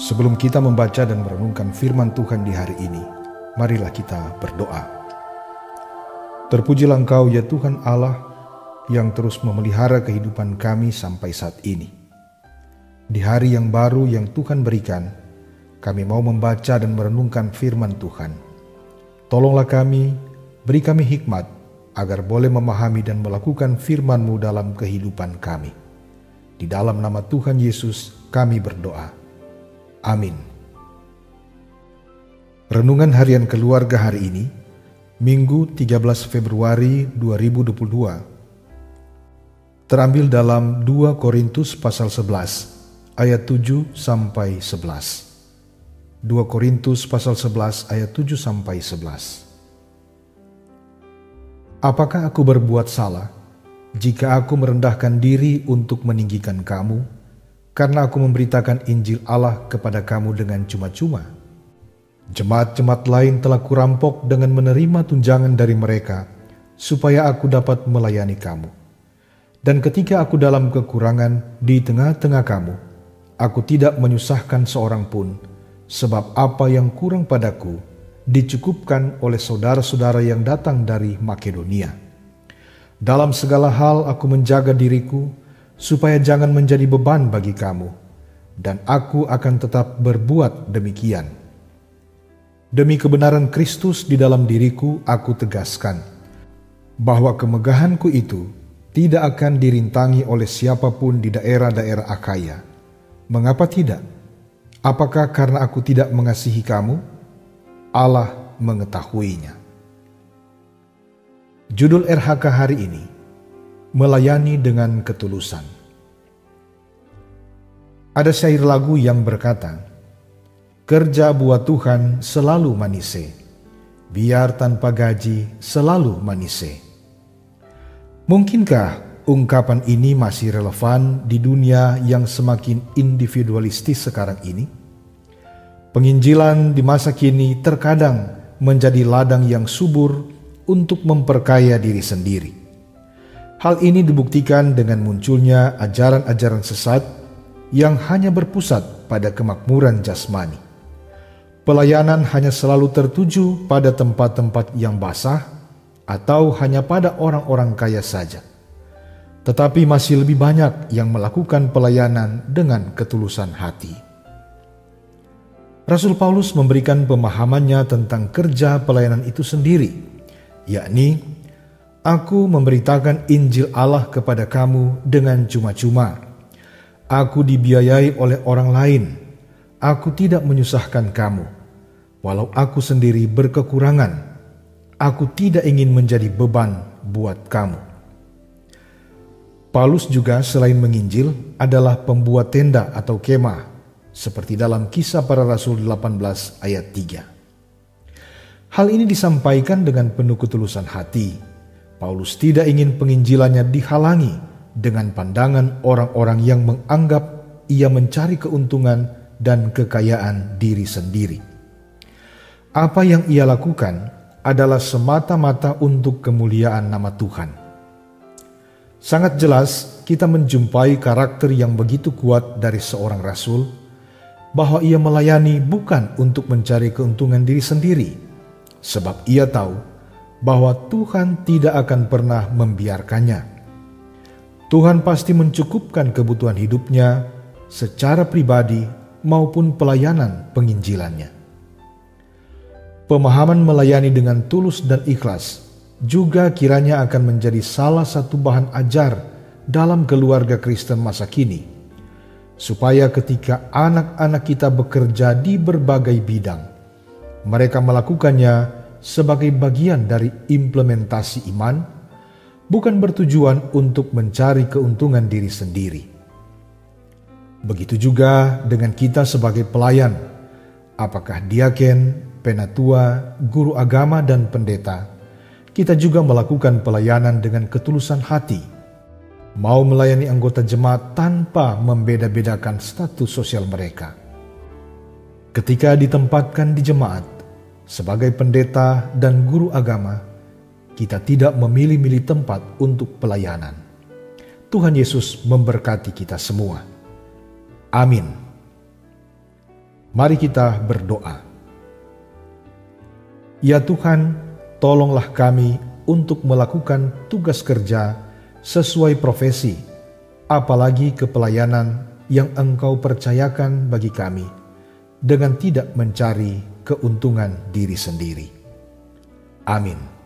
Sebelum kita membaca dan merenungkan firman Tuhan di hari ini, marilah kita berdoa. Terpujilah Engkau ya Tuhan Allah yang terus memelihara kehidupan kami sampai saat ini. Di hari yang baru yang Tuhan berikan, kami mau membaca dan merenungkan firman Tuhan. Tolonglah kami, beri kami hikmat, agar boleh memahami dan melakukan firman-Mu dalam kehidupan kami. Di dalam nama Tuhan Yesus kami berdoa. Amin. Renungan harian keluarga hari ini, Minggu 13 Februari 2022, terambil dalam 2 Korintus pasal 11 ayat 7 sampai 11. 2 Korintus pasal 11 ayat 7 sampai 11. Apakah aku berbuat salah jika aku merendahkan diri untuk meninggikan kamu, karena aku memberitakan Injil Allah kepada kamu dengan cuma-cuma? Jemaat-jemaat lain telah kurampok dengan menerima tunjangan dari mereka, supaya aku dapat melayani kamu. Dan ketika aku dalam kekurangan di tengah-tengah kamu, aku tidak menyusahkan seorang pun, sebab apa yang kurang padaku dicukupkan oleh saudara-saudara yang datang dari Makedonia. Dalam segala hal aku menjaga diriku, supaya jangan menjadi beban bagi kamu, dan aku akan tetap berbuat demikian. Demi kebenaran Kristus di dalam diriku, aku tegaskan bahwa kemegahanku itu tidak akan dirintangi oleh siapapun di daerah-daerah Akhaya. Mengapa tidak? Apakah karena aku tidak mengasihi kamu? Allah mengetahuinya. Judul RHK hari ini, melayani dengan ketulusan. Ada syair lagu yang berkata, kerja buat Tuhan selalu manise, biar tanpa gaji selalu manise. Mungkinkah ungkapan ini masih relevan di dunia yang semakin individualistis sekarang ini? Penginjilan di masa kini terkadang menjadi ladang yang subur untuk memperkaya diri sendiri. Hal ini dibuktikan dengan munculnya ajaran-ajaran sesat yang hanya berpusat pada kemakmuran jasmani. Pelayanan hanya selalu tertuju pada tempat-tempat yang basah atau hanya pada orang-orang kaya saja. Tetapi masih lebih banyak yang melakukan pelayanan dengan ketulusan hati. Rasul Paulus memberikan pemahamannya tentang kerja pelayanan itu sendiri, yakni, aku memberitakan Injil Allah kepada kamu dengan cuma-cuma. Aku dibiayai oleh orang lain. Aku tidak menyusahkan kamu. Walau aku sendiri berkekurangan, aku tidak ingin menjadi beban buat kamu. Paulus juga selain menginjil adalah pembuat tenda atau kemah, seperti dalam Kisah Para Rasul 18 ayat 3. Hal ini disampaikan dengan penuh ketulusan hati. Paulus tidak ingin penginjilannya dihalangi dengan pandangan orang-orang yang menganggap ia mencari keuntungan dan kekayaan diri sendiri. Apa yang ia lakukan adalah semata-mata untuk kemuliaan nama Tuhan. Sangat jelas kita menjumpai karakter yang begitu kuat dari seorang rasul, bahwa ia melayani bukan untuk mencari keuntungan diri sendiri, sebab ia tahu bahwa Tuhan tidak akan pernah membiarkannya. Tuhan pasti mencukupkan kebutuhan hidupnya secara pribadi maupun pelayanan penginjilannya. Pemahaman melayani dengan tulus dan ikhlas juga kiranya akan menjadi salah satu bahan ajar dalam keluarga Kristen masa kini, supaya ketika anak-anak kita bekerja di berbagai bidang, mereka melakukannya sebagai bagian dari implementasi iman, bukan bertujuan untuk mencari keuntungan diri sendiri. Begitu juga dengan kita sebagai pelayan, apakah diaken, penatua, guru agama, dan pendeta, kita juga melakukan pelayanan dengan ketulusan hati, mau melayani anggota jemaat tanpa membeda-bedakan status sosial mereka. Ketika ditempatkan di jemaat sebagai pendeta dan guru agama, kita tidak memilih-milih tempat untuk pelayanan. Tuhan Yesus memberkati kita semua. Amin. Mari kita berdoa. Ya Tuhan, tolonglah kami untuk melakukan tugas kerja sesuai profesi, apalagi kepelayanan yang Engkau percayakan bagi kami, dengan tidak mencari keuntungan diri sendiri. Amin.